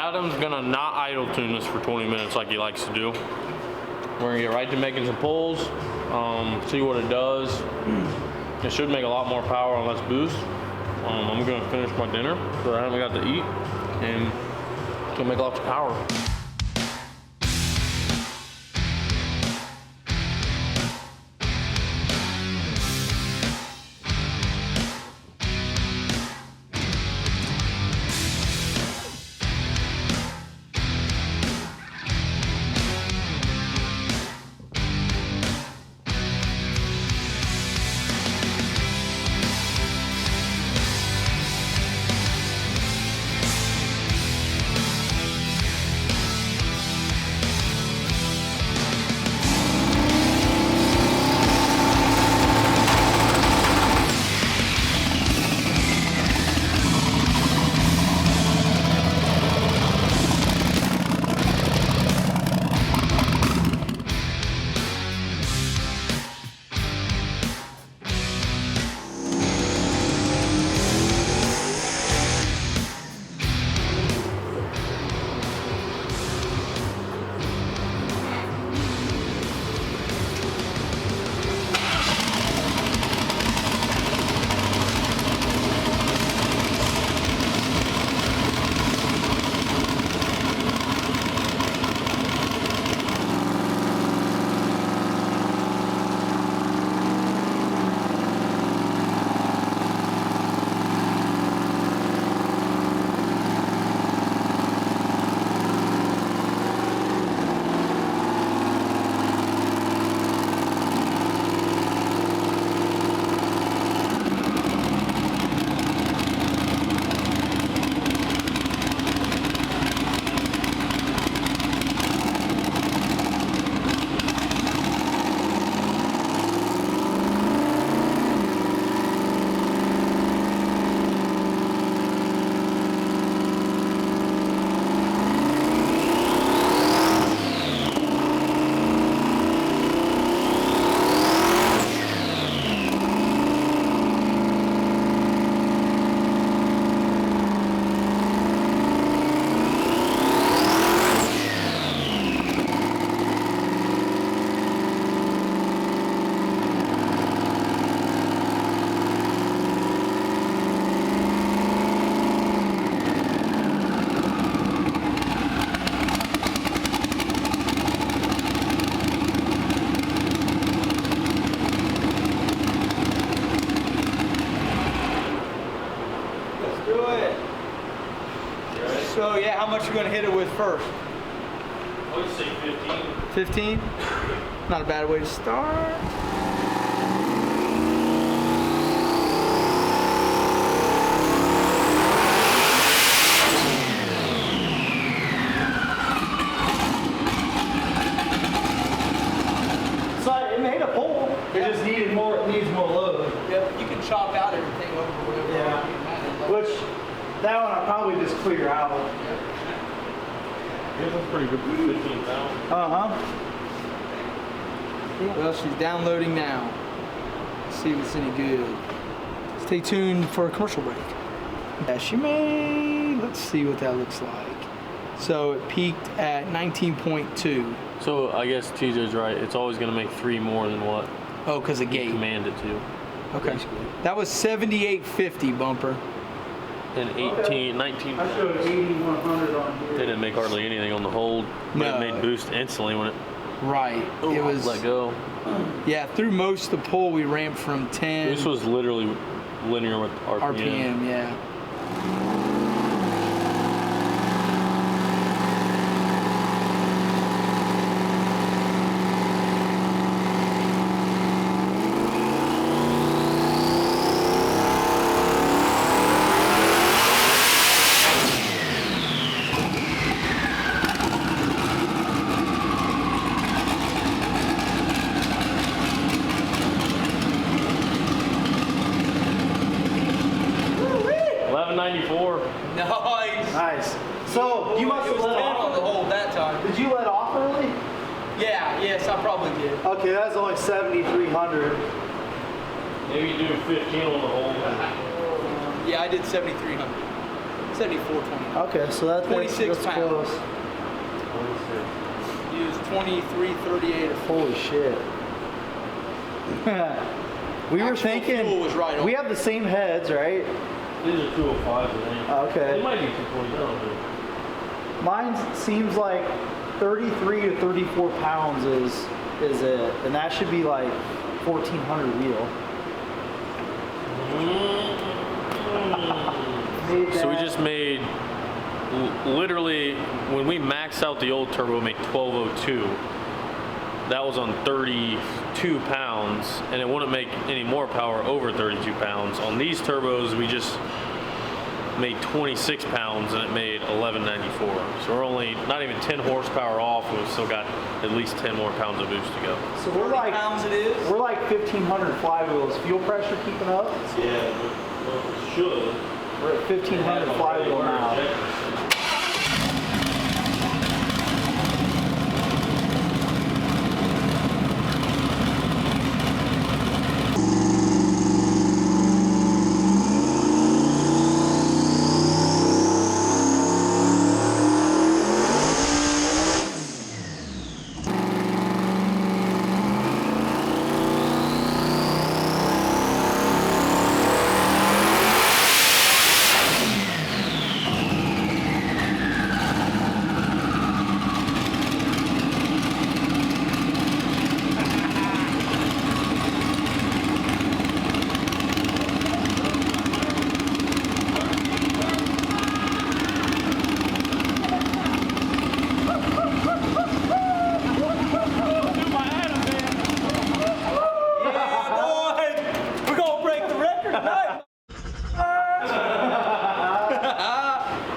Adam's gonna not idle tune this for 20 minutes like he likes to do. We're gonna get right to making some pulls, see what it does. It should make a lot more power on less boost. I'm gonna finish my dinner that I haven't got to eat, and it's gonna make lots of power. So yeah, how much you gonna hit it with first? I would say 15. 15? Not a bad way to start. So it made a pull. It just needed more. It needs more load. Yep, you can chop out everything over whatever. Yeah. Which that one I'll probably just clear out. Yeah, that's pretty good for 15,000. Well, she's downloading now. Let's see if it's any good. Stay tuned for a commercial break. Yeah, she made, let's see what that looks like. So it peaked at 19.2. So I guess TJ's right. It's always going to make 3 more than what Oh, because of you gate. command it to. Okay. Basically. That was 7850 bumper. And 18, 19. I showed 8100 on here. They didn't make hardly anything on the hold. But No. it made boost instantly when it Right. It was. let go. Yeah, through most of the pull we ramped from 10. This was literally linear with RPM. RPM, yeah. 94. Nice. Nice. So you must have let on the off. hold that time. Did you let off early? Yeah, yes, I probably did. Okay, that's only 7,300. Maybe you do 15 on the hold. Yeah, I did 7,300. 74.29. Okay, so that's 26 that's pounds. close. Use 23.38. Holy shit. We were Actual thinking, fuel was right on. we have the same heads, right? These are 205s, I think. Okay. They might be 220. Mine seems like 33 to 34 pounds is it, and that should be like 1400 wheel. So we just made, literally, when we maxed out the old turbo, we made 1202. That was on 32 pounds, and it wouldn't make any more power over 32 pounds. On these turbos, we just made 26 pounds, and it made 1194. So we're only not even 10 horsepower off, and we've still got at least 10 more pounds of boost to go. So we're like pounds it is. We're like 1500 flywheels. Fuel pressure keeping up? Yeah, well, it should. We're at 1500 flywheel now.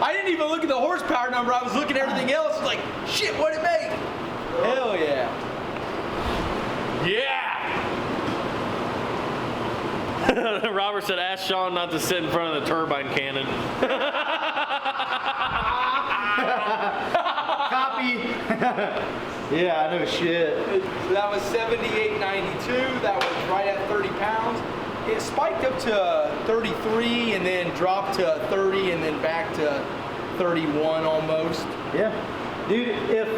I didn't even look at the horsepower number. I was looking at everything else. It's like, shit, what'd it make? Hell yeah. Yeah! Robert said, ask Sean not to sit in front of the turbine cannon. Copy. Yeah, I know shit. So that was 78.92. That was right at 30 pounds. It spiked up to 33 and then dropped to 30 and then back to 31 almost. Yeah. Dude, if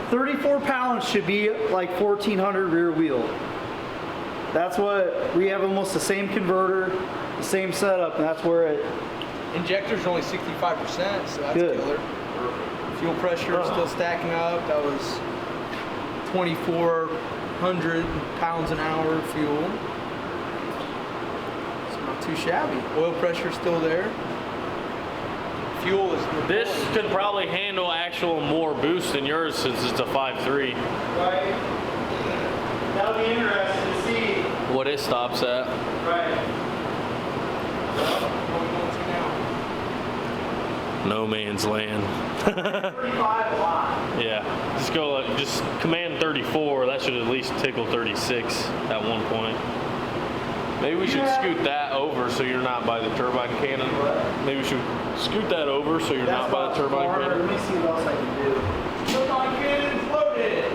34 pounds should be like 1400 rear wheel. That's what, we have almost the same converter, the same setup, and that's where it... Injector's only 65%, so that's Good. killer. Fuel pressure is still stacking up. That was 2,400 pounds an hour fuel. It's not too shabby. Oil pressure still there. Fuel is... This could probably handle actual more boost than yours since it's a 5.3. Right. That'll be interesting to see. What it stops at. Right. No man's land. 35 a lot. Yeah, just go, just command 34. That should at least tickle 36 at one point. Maybe we should scoot that over so you're not by the turbine cannon. Maybe we should scoot that over so you're not by the turbine cannon. Let me see what else I can do. Turbine cannon's loaded.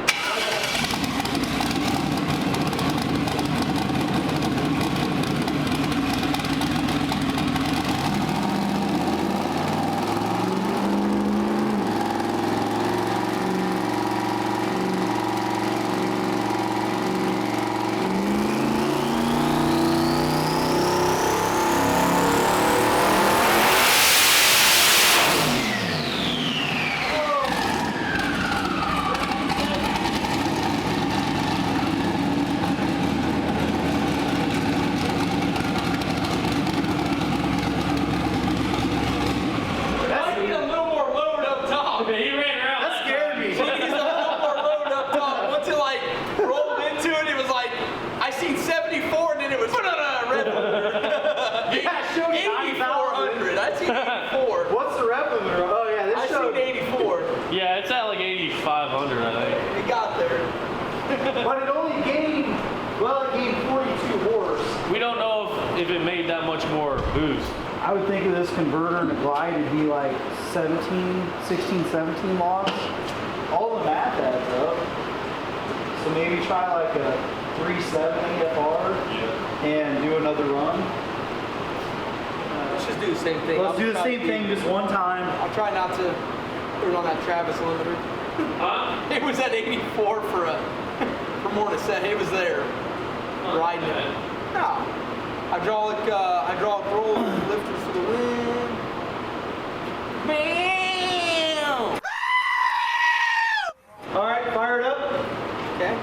Yeah, it's at like 8,500, I think. It got there. But it only gained, well, it gained 42 horse. We don't know if it made that much more boost. I would think of this converter and a glide to be like 16, 17 logs. All the math adds up. So maybe try like a 370 FR and do another run. let's just do the same thing. Let's do the same thing just one time. I'll try not to put it on that Travis limiter. Huh? It was at 84 for more than a set. It was there, riding it. No, hydraulic roll lifters for the win. Bam! All right, fire it up. Okay.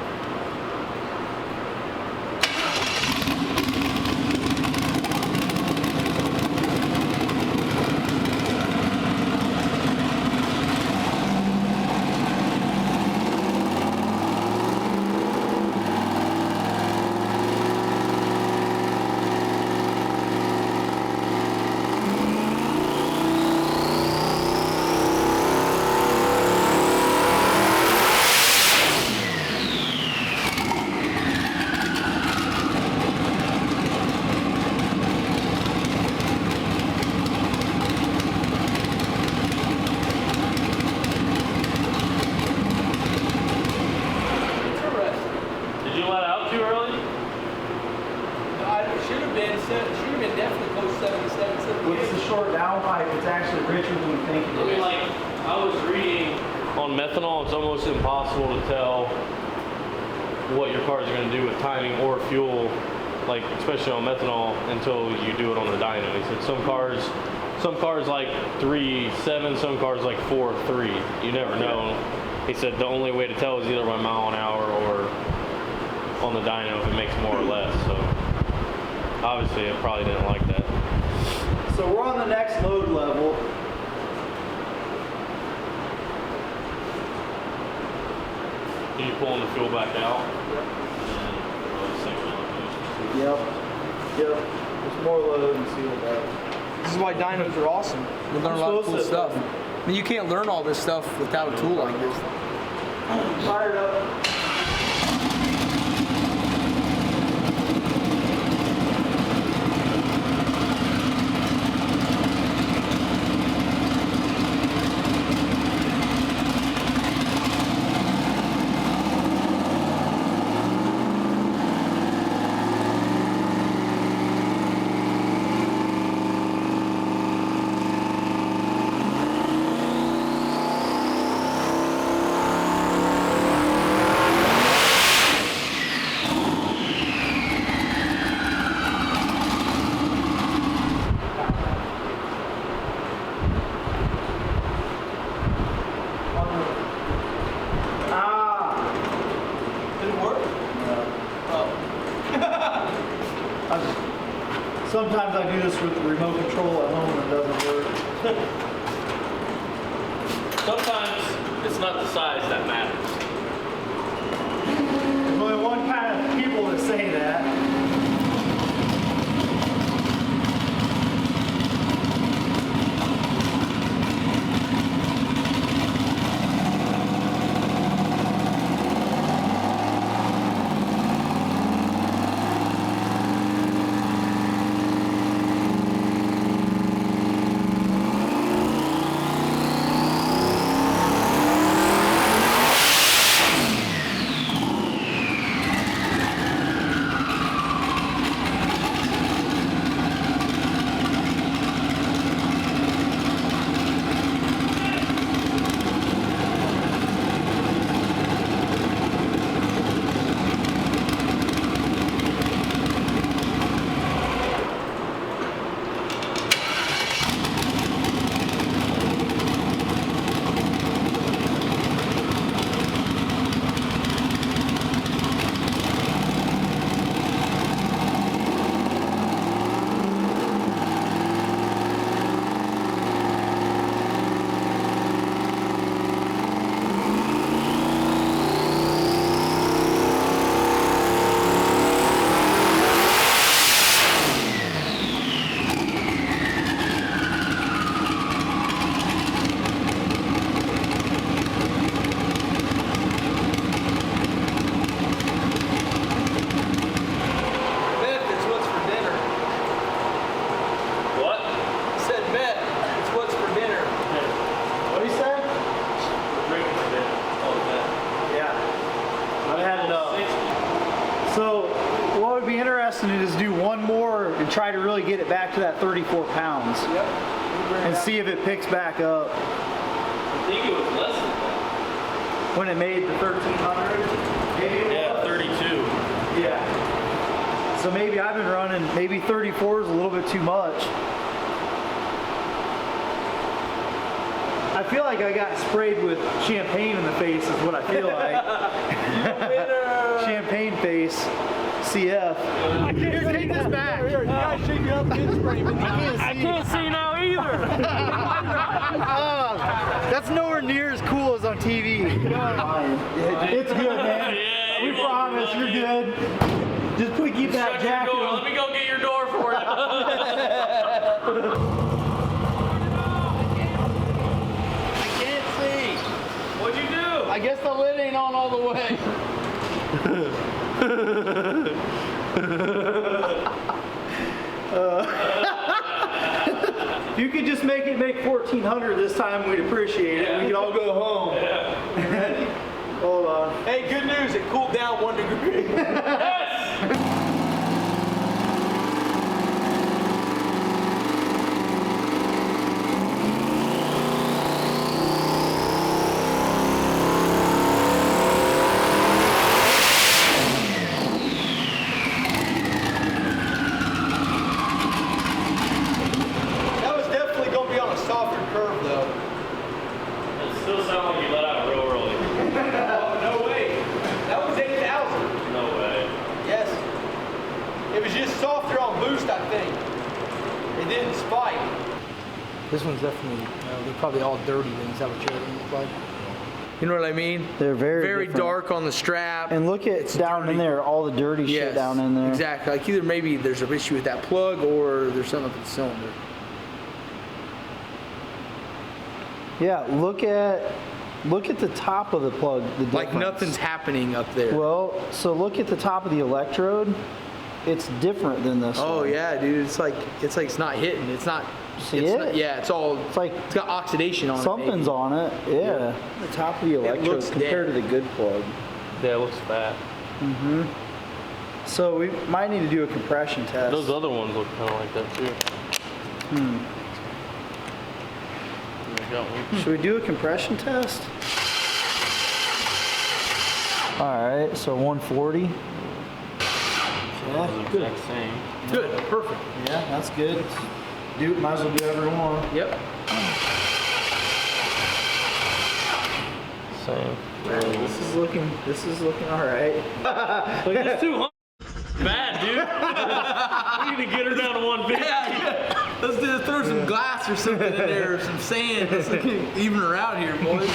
Definitely close 77, 78. With the short downpipe, it's actually richer than we think it is. Like, I was reading on methanol, it's almost impossible to tell what your car is going to do with timing or fuel, like especially on methanol, until you do it on the dyno. He said some cars like 3.7, some cars like 4.3. You never know. He said the only way to tell is either by mile an hour or on the dyno if it makes more or less. So obviously it probably didn't like that. So we're on the next load level. Are you pulling the fuel back out? Yep. There's more load and see what that. This is why dynos are awesome. You learn a lot of cool stuff. I mean, you can't learn all this stuff without a tool like this. Fired up. Sometimes I do this with the remote control at home and it doesn't work. Sometimes it's not the size that matters. There's only one kind of people that say that. try to really get it back to that 34 pounds Yep. and see if it picks back up. I think it was less than that. When it made the 1300, maybe it Yeah, was. 32. Yeah. So maybe I've been running, maybe 34 is a little bit too much. I feel like I got sprayed with champagne in the face is what I feel like. Champagne face, CF. I can't take this back. Here, you guys shake it up and get sprayed. I can't see now either. That's nowhere near as cool as on TV. It's good, man. Yeah, We promise, you're good. Just keep that Shut your jacket door. on. Let me go get your door for you. I can't see. What'd you do? I guess the lid ain't on all the way. If you could just make 1400 this time, we'd appreciate it. We could all go home. Hold on. Hey, good news. It cooled down 1 degree. That was definitely going to be on a softer curve, though. It still sounds like you let out real early. Oh, no way. That was 8,000. No way. Yes. It was just softer on boost, I think. It didn't spike. This one's definitely, they're probably all dirty then. Is that what you're looking like? You know what I mean? They're very different. dark on the strap. And look at down in there, all the dirty shit down in there. Exactly. Like either maybe there's an issue with that plug or there's something with the cylinder. Yeah, look at the top of the plug. The Like difference. nothing's happening up there. Well, so look at the top of the electrode. It's different than this Oh one. yeah, dude. It's like it's not hitting. It's not. See it's it? Not, yeah, it's all. It's like it's got oxidation on something's it. on it. Yeah. The top of the electrode looks compared dead. to the good plug. Yeah, it looks fat. So we might need to do a compression test. Those other ones look kind of like that too. Should we do a compression test? All right, so 140. Yeah, good. Exact same. Good. Perfect. Yeah, that's good. Might as well do every one. Yep. Same. This is looking all right. Like it's 200. Bad, dude. We need to get her down to 150. Yeah. Let's throw some glass or something in there, or some sand. Let's even her out here, boys.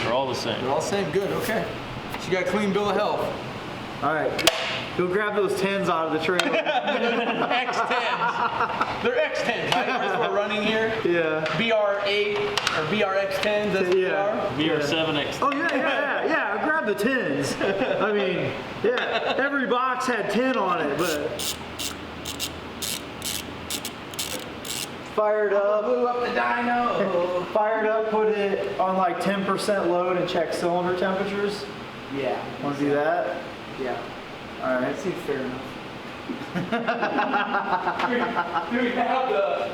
They're all the same. They're all the same. Good. Okay. She got a clean bill of health. All right, go grab those 10s out of the trailer. X10s. They're X10s, right? That's what we're running here. Yeah. BR8 or BRX10s. That's what Yeah. we are. BR7X. Oh yeah. Grab the 10s. I mean, yeah. Every box had 10 on it, but fired up. Blew up the dyno. Fired up. Put it on like 10% load and check cylinder temperatures. Yeah. Want to do that? Yeah. All right. That seems fair enough. Do we have the?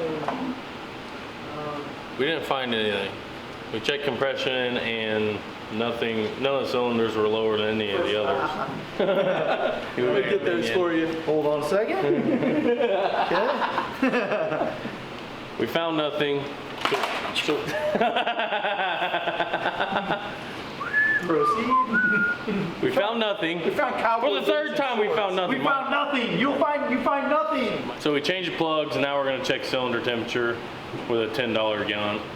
We didn't find anything. We checked compression and nothing. None of the cylinders were lower than any of the others. Let me get those for you. Hold on a second. Okay. We found nothing. Proceed. We found nothing. We found cowboy For the third time, we found nothing. We found nothing. You find nothing. So we changed the plugs, and now we're going to check cylinder temperature with a $10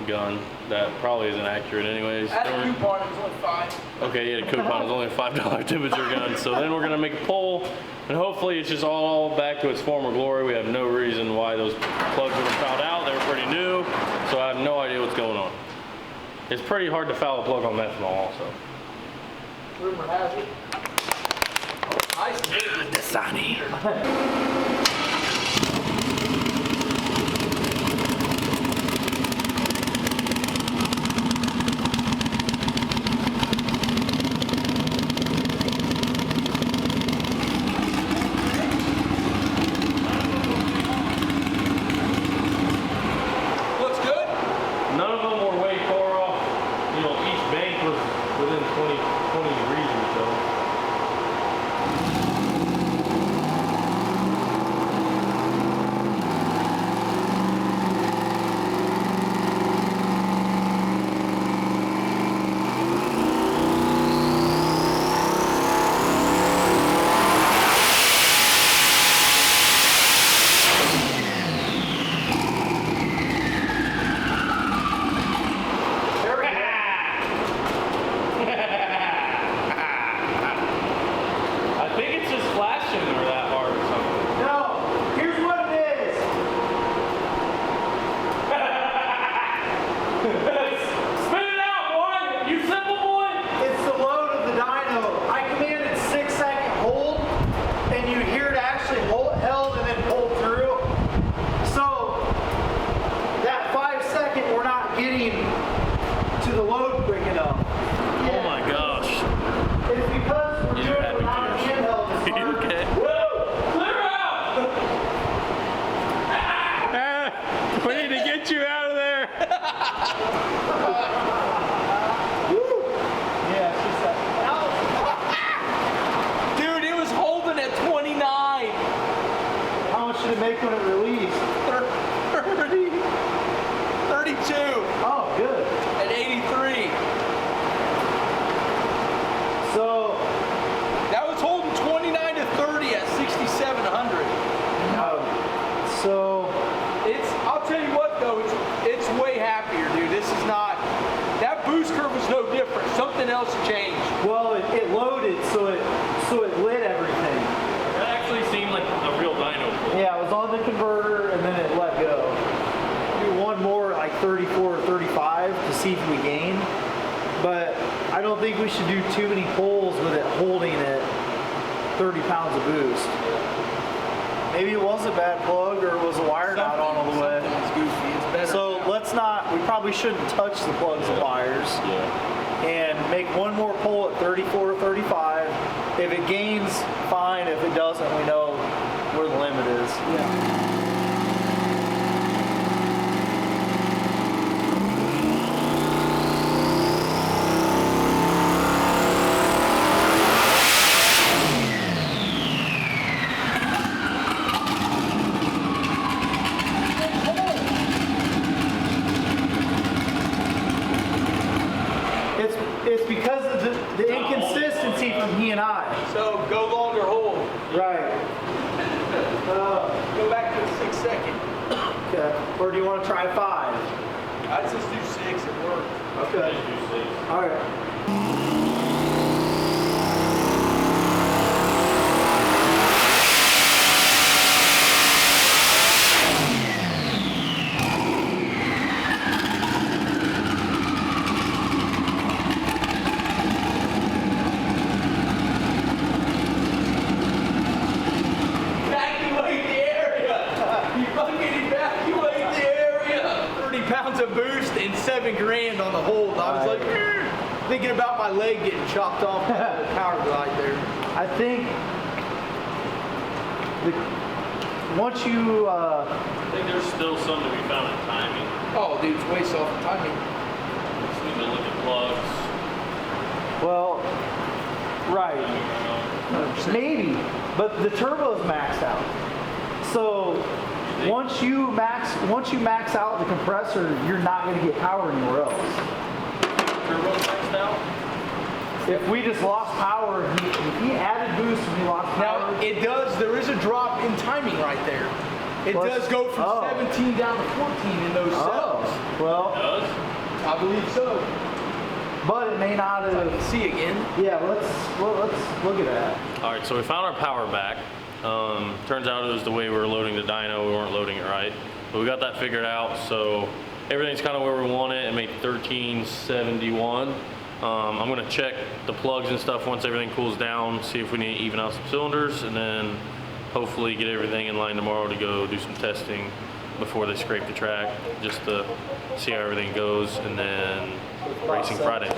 gun. That probably isn't accurate anyways. At a coupon, it was only $5. Okay, yeah, the coupon is only a $5 temperature gun. So then we're going to make a pull, and hopefully it's just all back to its former glory. We have no reason why those plugs would have fouled out. They were pretty new, so I have no idea what's going on. It's pretty hard to foul a plug on methanol also. Rumor has it. Oh, nice. Dasani. the load quick enough. Oh my gosh. It's because we're These doing are it happy without a tears. handheld. It's Are you hard. okay? Clear out! We need to get you out of there. Yeah, it's just that. Dude, it was holding at 29. How much did it make when it released? 30. 32. Oh, good. At 83. So, That was holding 29 to 30 at 6,700. so I'll tell you what though, it's way happier, dude. This is not, that boost curve was no different. Something else changed. well, it loaded, so it lit everything. That actually seemed like a real dyno pull. Yeah, it was on the converter and then it let go. Do one more, like 34 or 35 to see if we gain. But I don't think we should do too many pulls with it holding at 30 pounds of boost. Maybe it was a bad plug or it was a wire not on all the way. Something's goofy. It's better. So let's not, we probably shouldn't touch the plugs and wires. Yeah. And make one more pull at 34 or 35. If it gains, fine. If it doesn't, we know where the limit is. Yeah. It's because of the inconsistency from he and I. So go longer hold. Right. Go back to the 6 second. Okay. Or do you want to try 5? I'd just do 6. It worked. Okay. All right. Evacuate the area. You fucking evacuate the area. 30 pounds of boost and 7 grand on the hold. I was like, thinking about my leg getting chopped off by the power glide there. I think once you I think there's still some to be found in timing. Oh, dude, it's way soft timing. Just need to look at plugs. well, right, maybe, but the turbo's maxed out. So once you max out the compressor, you're not going to get power anywhere else. Turbo maxed out? If we just lost power, if he added boost and we lost power. Now, it does, there is a drop in timing right there. It Well, does go from oh. 17 down to 14 in those cells. Well, Does? I believe so. but it may not I have. can see again. Yeah, let's look at that. All right, so we found our power back. Turns out it was the way we were loading the dyno. We weren't loading it right. But we got that figured out, so everything's kind of where we want it. It made 1371. I'm gonna check the plugs and stuff once everything cools down, see if we need to even out some cylinders, and then hopefully get everything in line tomorrow to go do some testing before they scrape the track, just to see how everything goes, and then racing Friday.